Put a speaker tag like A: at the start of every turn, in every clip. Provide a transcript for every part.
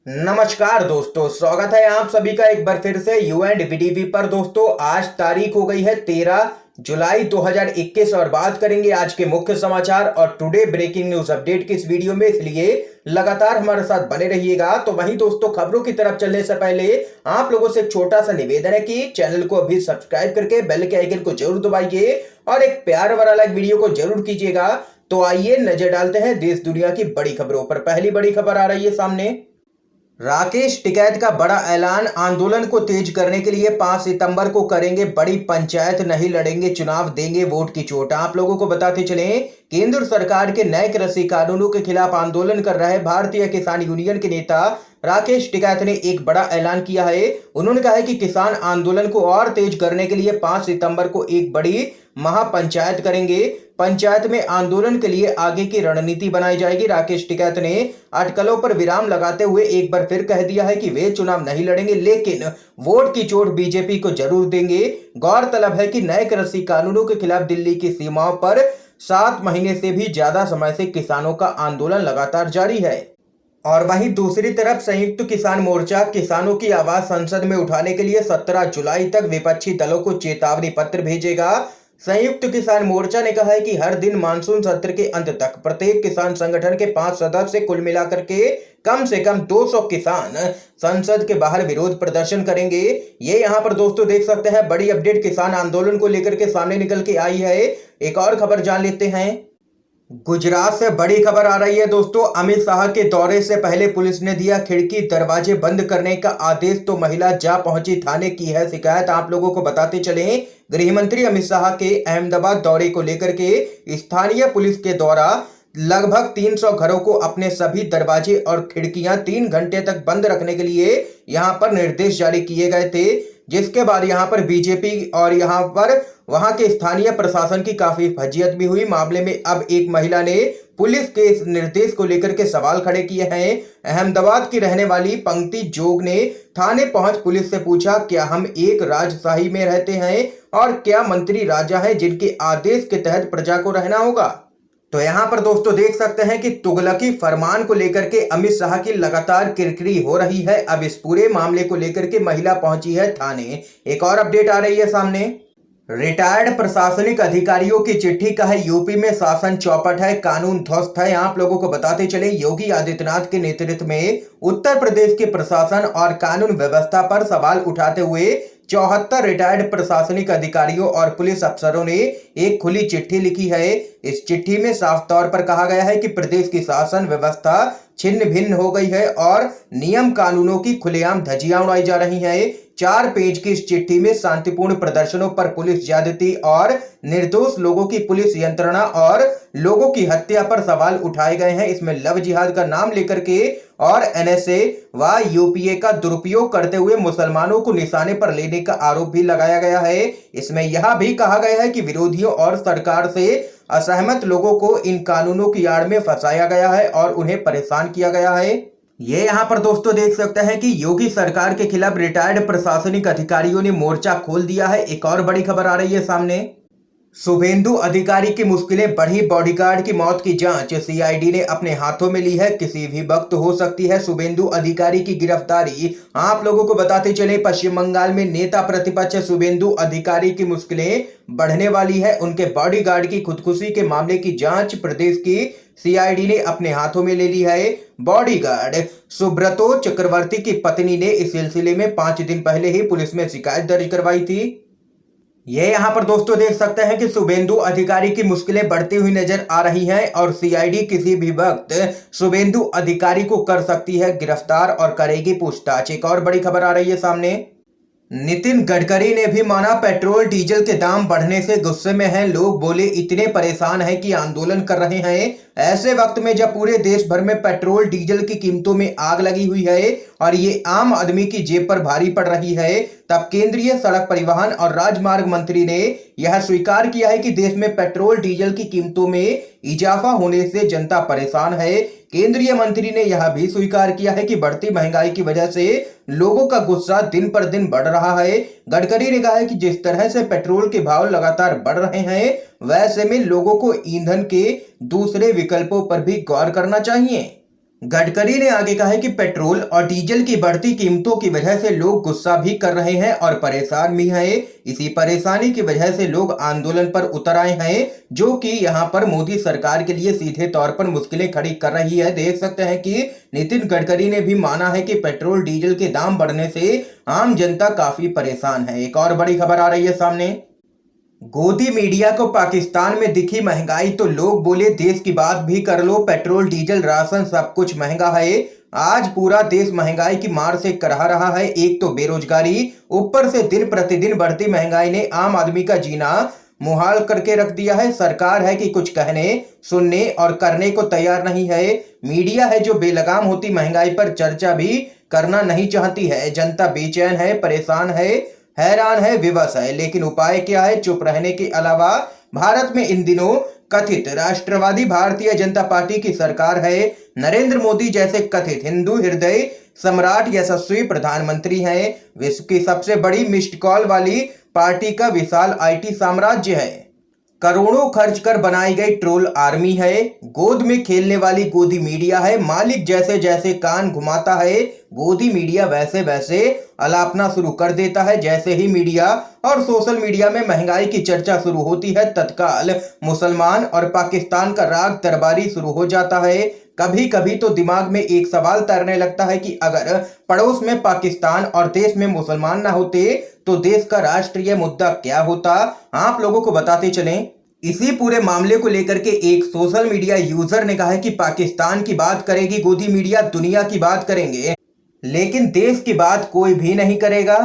A: नमस्कार दोस्तों, स्वागत है आप सभी का एक बार फिर से यू एंड वीडीवी पर। दोस्तों आज तारीख हो गई है 13 जुलाई 2021 और बात करेंगे आज के मुख्य समाचार और टुडे ब्रेकिंग न्यूज अपडेट की इस वीडियो में, इसलिए लगातार हमारे साथ बने रहिएगा। तो वहीं दोस्तों, खबरों की तरफ चलने से पहले आप लोगों से एक छोटा सा निवेदन है कि चैनल को अभी सब्सक्राइब करके बेल के आइकन को जरूर दबाइए और एक प्यार वाला लाइक वीडियो को जरूर कीजिएगा। तो आइए नजर डालते हैं देश दुनिया की बड़ी खबरों पर। पहली बड़ी खबर आ रही है सामने, राकेश टिकैत का बड़ा ऐलान, आंदोलन को तेज करने के लिए 5 सितंबर को करेंगे बड़ी पंचायत, नहीं लड़ेंगे चुनाव, देंगे वोट की चोट। आप लोगों को बताते चलें, केंद्र सरकार के नए कृषि कानूनों के खिलाफ आंदोलन कर रहे भारतीय किसान यूनियन के नेता राकेश टिकैत ने एक बड़ा ऐलान किया है। उन्होंने कहा है कि किसान आंदोलन को और तेज करने के लिए 5 सितंबर को एक बड़ी महापंचायत करेंगे। पंचायत में आंदोलन के लिए आगे की रणनीति बनाई जाएगी। राकेश टिकैत ने अटकलों पर विराम लगाते हुए एक बार फिर कह दिया है कि वे चुनाव नहीं लड़ेंगे, लेकिन वोट की चोट बीजेपी को जरूर देंगे। गौरतलब है कि नए कृषि कानूनों के खिलाफ दिल्ली की सीमाओं पर 7 महीने से भी ज्यादा समय से किसानों का आंदोलन लगातार जारी है। और वहीं दूसरी तरफ संयुक्त किसान मोर्चा किसानों की आवाज संसद में उठाने के लिए 17 जुलाई तक विपक्षी दलों को चेतावनी पत्र भेजेगा। संयुक्त किसान मोर्चा ने कहा है कि हर दिन मानसून सत्र के अंत तक प्रत्येक किसान संगठन के 5 सदस्य कुल मिलाकर के कम से कम 200 किसान संसद के बाहर विरोध प्रदर्शन करेंगे। ये यहाँ पर दोस्तों देख सकते हैं, बड़ी अपडेट किसान आंदोलन को लेकर के सामने निकल के आई है। एक और खबर जान लेते हैं, गुजरात से बड़ी खबर आ रही है दोस्तों। अमित शाह के दौरे से पहले पुलिस ने दिया खिड़की दरवाजे बंद करने का आदेश, तो महिला जा पहुंची, थाने की है शिकायत। आप लोगों को बताते चलें, गृह मंत्री अमित शाह के अहमदाबाद दौरे को लेकर के स्थानीय पुलिस के द्वारा लगभग 300 घरों को अपने सभी दरवाजे और खिड़कियां 3 घंटे तक बंद रखने के लिए यहां पर निर्देश जारी किए गए थे, जिसके बाद यहां पर बीजेपी और यहां पर वहां के स्थानीय प्रशासन की काफी फजीयत भी हुई। मामले में अब एक महिला ने पुलिस के इस निर्देश को लेकर के सवाल खड़े किए हैं। अहमदाबाद की रहने वाली पंक्ति जोग ने थाने पहुंच पुलिस से पूछा, क्या हम एक राजशाही में रहते हैं और क्या मंत्री राजा हैं जिनके आदेश के तहत प्रजा को रहना होगा। तो यहाँ पर दोस्तों देख सकते हैं कि तुगलकी फरमान को लेकर के अमित शाह की लगातार किरकिरी हो रही है। अब इस पूरे मामले को लेकर के महिला पहुंची है थाने। एक और अपडेट आ रही है सामने, रिटायर्ड प्रशासनिक अधिकारियों की चिट्ठी का है, यूपी में शासन चौपट है, कानून ध्वस्त है। आप लोगों को बताते चले, योगी आदित्यनाथ के नेतृत्व में उत्तर प्रदेश के प्रशासन और कानून व्यवस्था पर सवाल उठाते हुए 74 रिटायर्ड प्रशासनिक अधिकारियों और पुलिस अफसरों ने एक खुली चिट्ठी लिखी है। इस चिट्ठी में साफ तौर पर कहा गया है कि प्रदेश की शासन व्यवस्था छिन्न भिन्न हो गई है और नियम कानूनों की खुलेआम धज्जियां उड़ाई जा रही हैं। 4 पेज की इस चिट्ठी में शांतिपूर्ण प्रदर्शनों पर पुलिस ज्यादती और निर्दोष लोगों की पुलिस यंत्रणा और लोगों की हत्या पर सवाल उठाए गए हैं। इसमें लव जिहाद का नाम लेकर के और एनएसए व यूपीए का दुरुपयोग करते हुए मुसलमानों को निशाने पर लेने का आरोप भी लगाया गया है। इसमें यह भी कहा गया है कि विरोधियों और सरकार से असहमत लोगों को इन कानूनों की आड़ में फंसाया गया है और उन्हें परेशान किया गया है। ये यहाँ पर दोस्तों देख सकते हैं कि योगी सरकार के खिलाफ रिटायर्ड प्रशासनिक अधिकारियों ने मोर्चा खोल दिया है। एक और बड़ी खबर आ रही है सामने, शुभेंदु अधिकारी की मुश्किलें बढ़ी, बॉडीगार्ड की मौत की जांच सीआईडी ने अपने हाथों में ली है, किसी भी वक्त हो सकती है शुभेंदु अधिकारी की गिरफ्तारी। आप लोगों को बताते चले, पश्चिम बंगाल में नेता प्रतिपक्ष शुभेंदु अधिकारी की मुश्किलें बढ़ने वाली है। उनके बॉडीगार्ड की खुदकुशी के मामले की जांच प्रदेश की सीआईडी ने अपने हाथों में ले ली है। बॉडीगार्ड सुब्रतो चक्रवर्ती की पत्नी ने इस सिलसिले में 5 दिन पहले ही पुलिस में शिकायत दर्ज करवाई थी। ये यहाँ पर दोस्तों देख सकते हैं कि शुभेंदु अधिकारी की मुश्किलें बढ़ती हुई नजर आ रही हैं और सीआईडी किसी भी वक्त शुभेंदु अधिकारी को कर सकती है गिरफ्तार और करेगी पूछताछ। एक और बड़ी खबर आ रही है सामने, नितिन गडकरी ने भी माना पेट्रोल डीजल के दाम बढ़ने से गुस्से में हैं लोग, बोले इतने परेशान हैं कि आंदोलन कर रहे हैं। ऐसे वक्त में जब पूरे देश भर में पेट्रोल डीजल की कीमतों में आग लगी हुई है और ये आम आदमी की जेब पर भारी पड़ रही है, तब केंद्रीय सड़क परिवहन और राजमार्ग मंत्री ने यह स्वीकार किया है कि देश में पेट्रोल डीजल की कीमतों में इजाफा होने से जनता परेशान है। केंद्रीय मंत्री ने यह भी स्वीकार किया है कि बढ़ती महंगाई की वजह से लोगों का गुस्सा दिन पर दिन बढ़ रहा है। गडकरी ने कहा है कि जिस तरह से पेट्रोल के भाव लगातार बढ़ रहे हैं, वैसे में लोगों को ईंधन के दूसरे विकल्पों पर भी गौर करना चाहिए। गडकरी ने आगे कहा है कि पेट्रोल और डीजल की बढ़ती कीमतों की वजह से लोग गुस्सा भी कर रहे हैं और परेशान भी हैं। इसी परेशानी की वजह से लोग आंदोलन पर उतर आए हैं, जो कि यहां पर मोदी सरकार के लिए सीधे तौर पर मुश्किलें खड़ी कर रही है। देख सकते हैं कि नितिन गडकरी ने भी माना है कि पेट्रोल डीजल के दाम बढ़ने से आम जनता काफी परेशान है। एक और बड़ी खबर आ रही है सामने। गोदी मीडिया को पाकिस्तान में दिखी महंगाई तो लोग बोले देश की बात भी कर लो, पेट्रोल डीजल राशन सब कुछ महंगा है। आज पूरा देश महंगाई की मार से करहा रहा है। एक तो बेरोजगारी, ऊपर से दिन प्रतिदिन बढ़ती महंगाई ने आम आदमी का जीना मुहाल करके रख दिया है। सरकार है कि कुछ कहने, सुनने और करने को तैयार नहीं है। मीडिया है जो बेलगाम होती महंगाई पर चर्चा भी करना नहीं चाहती है। जनता बेचैन है, परेशान है, हैरान है, विवश है। लेकिन उपाय क्या है? चुप रहने के अलावा भारत में इन दिनों कथित राष्ट्रवादी भारतीय जनता पार्टी की सरकार है। नरेंद्र मोदी जैसे कथित हिंदू हृदय सम्राट यशस्वी प्रधानमंत्री हैं। विश्व की सबसे बड़ी मिस्ड कॉल वाली पार्टी का विशाल आईटी साम्राज्य है। करोड़ों खर्च कर बनाई गई ट्रोल आर्मी है। गोद में खेलने वाली गोदी मीडिया है। मालिक जैसे जैसे कान घुमाता है, गोदी मीडिया वैसे वैसे अलापना शुरू कर देता है। जैसे ही मीडिया और सोशल मीडिया में महंगाई की चर्चा शुरू होती है, तत्काल मुसलमान और पाकिस्तान का राग दरबारी शुरू हो जाता है। कभी कभी तो दिमाग में एक सवाल तैरने लगता है कि अगर पड़ोस में पाकिस्तान और देश में मुसलमान ना होते तो देश का राष्ट्रीय मुद्दा क्या होता? आप लोगों को बताते चलें। इसी पूरे मामले को लेकर के एक सोशल मीडिया यूजर ने कहा है कि पाकिस्तान की बात करेगी गोदी मीडिया, दुनिया की बात करेंगे, लेकिन देश की बात कोई भी नहीं करेगा।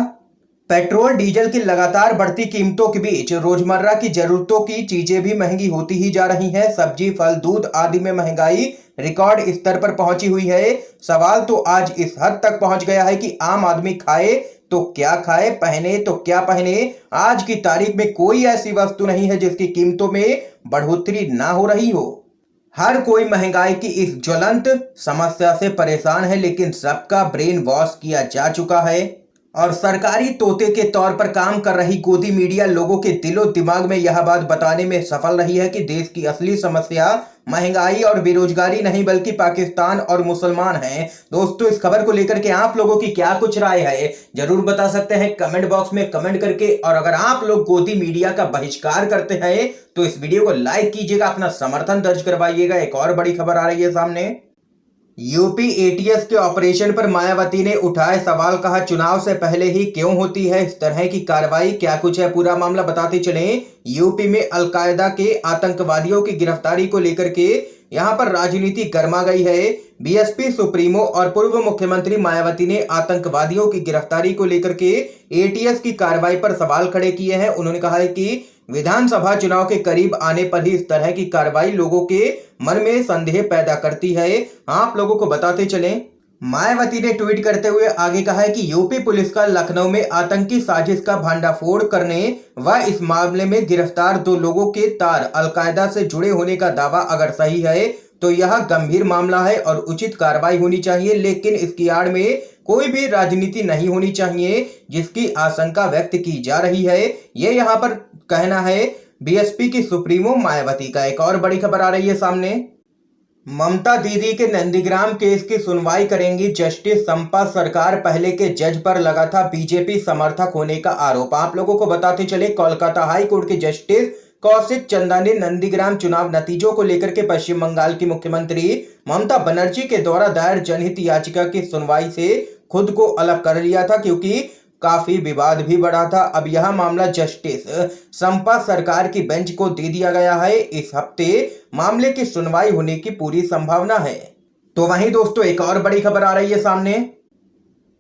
A: पेट्रोल डीजल की लगातार बढ़ती कीमतों के बीच रोजमर्रा की जरूरतों की चीजें भी महंगी होती ही जा रही हैं। सब्जी, फल, दूध आदि में महंगाई रिकॉर्ड स्तर पर पहुंची हुई है। सवाल तो आज इस हद तक पहुंच गया है कि आम आदमी खाए तो क्या खाए, पहने तो क्या पहने। आज की तारीख में कोई ऐसी वस्तु नहीं है जिसकी कीमतों में बढ़ोतरी ना हो रही हो। हर कोई महंगाई की इस ज्वलंत समस्या से परेशान है, लेकिन सबका ब्रेन वॉश किया जा चुका है और सरकारी तोते के तौर पर काम कर रही गोदी मीडिया लोगों के दिलो दिमाग में यह बात बताने में सफल रही है कि देश की असली समस्या महंगाई और बेरोजगारी नहीं बल्कि पाकिस्तान और मुसलमान हैं। दोस्तों, इस खबर को लेकर के आप लोगों की क्या कुछ राय है जरूर बता सकते हैं कमेंट बॉक्स में कमेंट करके। और अगर आप लोग गोदी मीडिया का बहिष्कार करते हैं तो इस वीडियो को लाइक कीजिएगा, अपना समर्थन दर्ज करवाइएगा। एक और बड़ी खबर आ रही है सामने। यूपी एटीएस के ऑपरेशन पर मायावती ने उठाए सवाल, कहा चुनाव से पहले ही क्यों होती है इस तरह की कार्रवाई? क्या कुछ है पूरा मामला बताते चलें। यूपी में अलकायदा के आतंकवादियों की गिरफ्तारी को लेकर के यहां पर राजनीति गर्मा गई है। बीएसपी सुप्रीमो और पूर्व मुख्यमंत्री मायावती ने आतंकवादियों की गिरफ्तारी को लेकर के एटीएस की कार्रवाई पर सवाल खड़े किए हैं। उन्होंने कहा है कि विधानसभा चुनाव के करीब आने पर ही इस तरह की कार्रवाई लोगों के मन में संदेह पैदा करती है। आप लोगों को बताते चलें। मायावती ने ट्वीट करते हुए आगे कहा है कि यूपी पुलिस का लखनऊ में आतंकी साजिश का भंडाफोड़ करने व इस मामले में गिरफ्तार 2 लोगों के तार अलकायदा से जुड़े होने का दावा अगर सही है तो यह गंभीर मामला है और उचित कार्रवाई होनी चाहिए, लेकिन इसकी आड़ में कोई भी राजनीति नहीं होनी चाहिए जिसकी आशंका व्यक्त की जा रही है। ये यहाँ पर कहना है बीएसपी की सुप्रीमो मायावती का। एक और बड़ी खबर आ रही है सामने। ममता दीदी के नंदीग्राम केस की सुनवाई करेंगी जस्टिस संपा सरकार, पहले के जज पर लगा था बीजेपी समर्थक होने का आरोप। आप लोगों को बताते चले कोलकाता हाई कोर्ट के जस्टिस कौशिक चंदा ने नंदीग्राम चुनाव नतीजों को लेकर के पश्चिम बंगाल की मुख्यमंत्री ममता बनर्जी के द्वारा दायर जनहित याचिका की सुनवाई से खुद को अलग कर लिया था, क्योंकि काफी विवाद भी बढ़ा था। अब यह मामला जस्टिस संपा सरकार की बेंच को दे दिया गया है। इस हफ्ते मामले की सुनवाई होने की पूरी संभावना है। तो वहीं दोस्तों एक और बड़ी खबर आ रही है सामने।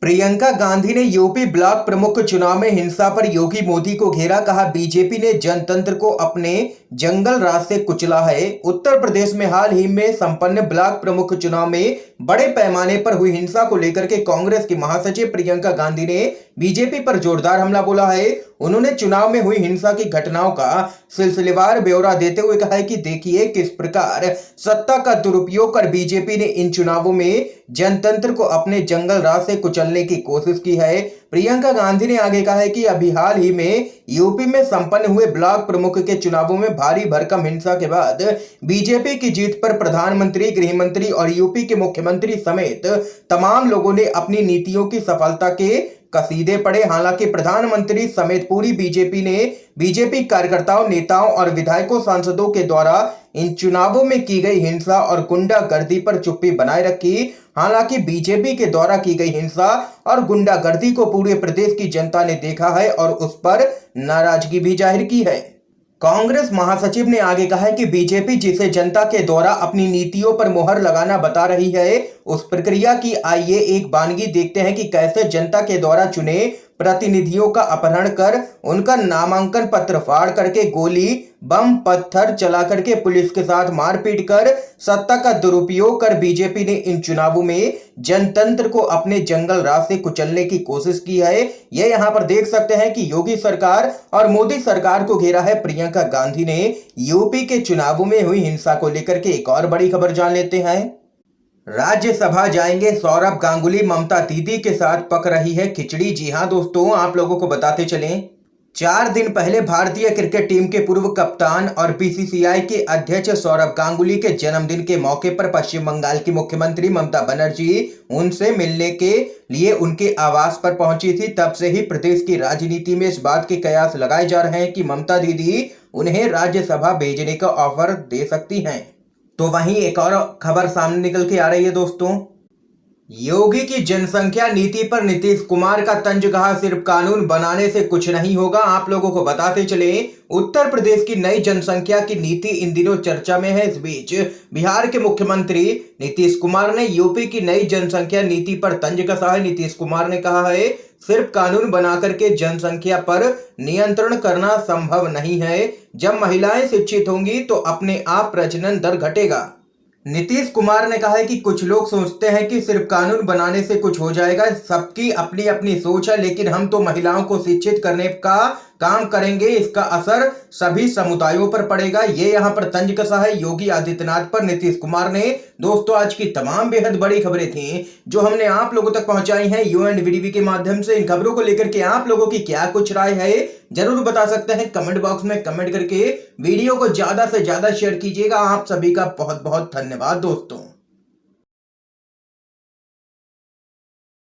A: प्रियंका गांधी ने यूपी ब्लॉक प्रमुख चुनाव में हिंसा पर योगी मोदी को घेरा, कहा बीजेपी ने जनतंत्र को अपने जंगल राज से कुचला है। उत्तर प्रदेश में हाल ही में संपन्न ब्लॉक प्रमुख चुनाव में बड़े पैमाने पर हुई हिंसा को लेकर के कांग्रेस की महासचिव प्रियंका गांधी ने बीजेपी पर जोरदार हमला बोला है। उन्होंने चुनाव में हुई हिंसा की घटनाओं का सिलसिलेवार ब्यौरा देते हुए कहा है कि देखिए किस प्रकार सत्ता का दुरुपयोग कर बीजेपी ने इन चुनावों में जनतंत्र को अपने जंगल राज से कुचलने की कोशिश की है। प्रियंका गांधी ने आगे कहा है कि अभी हाल ही में यूपी में संपन्न हुए ब्लॉक प्रमुख के चुनावों में भारी भरकम हिंसा के बाद बीजेपी की जीत पर प्रधानमंत्री, गृह मंत्री और यूपी के मुख्यमंत्री समेत तमाम लोगों ने अपनी नीतियों की सफलता के कसीदे पढ़े। हालांकि प्रधानमंत्री समेत पूरी बीजेपी ने बीजेपी कार्यकर्ताओं, नेताओं और विधायकों, सांसदों के द्वारा इन चुनावों में की गई हिंसा और गुंडागर्दी पर चुप्पी बनाए रखी। हालांकि बीजेपी के द्वारा की गई हिंसा और गुंडागर्दी को पूरे प्रदेश की जनता ने देखा है और उस पर नाराजगी भी जाहिर की है। कांग्रेस महासचिव ने आगे कहा है कि बीजेपी जिसे जनता के द्वारा अपनी नीतियों पर मोहर लगाना बता रही है, उस प्रक्रिया की आइए एक वानगी देखते हैं कि कैसे जनता के द्वारा चुने प्रतिनिधियों का अपहरण कर, उनका नामांकन पत्र फाड़ करके, गोली बम पत्थर चला करके, पुलिस के साथ मारपीट कर, सत्ता का दुरुपयोग कर बीजेपी ने इन चुनावों में जनतंत्र को अपने जंगल राज से कुचलने की कोशिश की है। ये यहाँ पर देख सकते हैं कि योगी सरकार और मोदी सरकार को घेरा है। प्रियंका गांधी ने यूपी के चुनावों में हुई हिंसा को लेकर के एक और बड़ी खबर जान लेते हैं। राज्यसभा जाएंगे सौरभ गांगुली, ममता दीदी के साथ पक रही है खिचड़ी। जी हां दोस्तों, आप लोगों को बताते चलें, 4 दिन पहले भारतीय क्रिकेट टीम के पूर्व कप्तान और बीसीसीआई के अध्यक्ष सौरभ गांगुली के जन्मदिन के मौके पर पश्चिम बंगाल की मुख्यमंत्री ममता बनर्जी उनसे मिलने के लिए उनके आवास पर पहुंची थी। तब से ही प्रदेश की राजनीति में इस बात के कयास लगाए जा रहे हैं कि ममता दीदी उन्हें राज्यसभा भेजने का ऑफर दे सकती हैं। तो वहीं एक और खबर सामने निकल के आ रही है दोस्तों, योगी की जनसंख्या नीति पर नीतीश कुमार का तंज कहा, सिर्फ कानून बनाने से कुछ नहीं होगा। आप लोगों को बताते चले, उत्तर प्रदेश की नई जनसंख्या की नीति इन दिनों चर्चा में है। इस बीच बिहार के मुख्यमंत्री नीतीश कुमार ने यूपी की नई जनसंख्या नीति पर तंज कसा है। नीतीश कुमार ने कहा है, सिर्फ कानून बना करके जनसंख्या पर नियंत्रण करना संभव नहीं है। जब महिलाएं शिक्षित होंगी तो अपने आप प्रजनन दर घटेगा। नीतीश कुमार ने कहा है कि कुछ लोग सोचते हैं कि सिर्फ कानून बनाने से कुछ हो जाएगा। सबकी अपनी अपनी सोच है, लेकिन हम तो महिलाओं को शिक्षित करने का काम करेंगे। इसका असर सभी समुदायों पर पड़ेगा। ये यहाँ पर तंज कसा है योगी आदित्यनाथ पर नीतीश कुमार ने। दोस्तों, आज की तमाम बेहद बड़ी खबरें थी जो हमने आप लोगों तक पहुंचाई हैं UNVDV के माध्यम से। इन खबरों को लेकर के आप लोगों की क्या कुछ राय है जरूर बता सकते हैं कमेंट बॉक्स में कमेंट करके। वीडियो को ज्यादा से ज्यादा शेयर कीजिएगा। आप सभी का बहुत बहुत धन्यवाद दोस्तों।